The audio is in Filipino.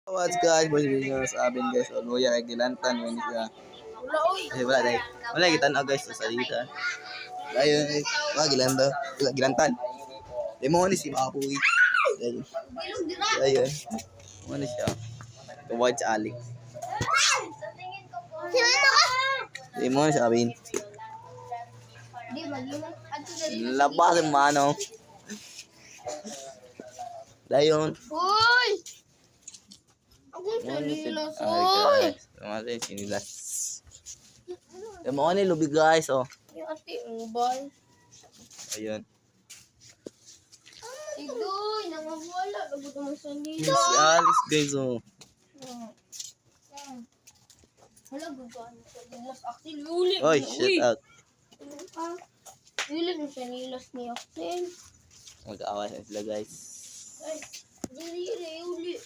What's guys, boys video sa amin guys. O luya kay gilantan mo siya. Ay wala dai. Wala gitan guys sa salita. Ayun, gilantan. Gilantan. Demo ni si Mapuy. Ayun. Ayun. Mo ni siya. Tuwad sa alik. Demo ni sa amin. Labas ang mano. Dayon. Uy! Akong sinilas, uy! Tumatay sinilas. Demo ni lubi guys, oh. Yung ati, ubay. Ayun. Igoy, nangawala. Labot mo sa nila. Si Alice guys, oh. Wala, gagawin sa nilas. Axel, uli. Oy, shut up. Uli mo sa nilas ni Axel. Mag-aaway sila guys. Ay, dili, uli.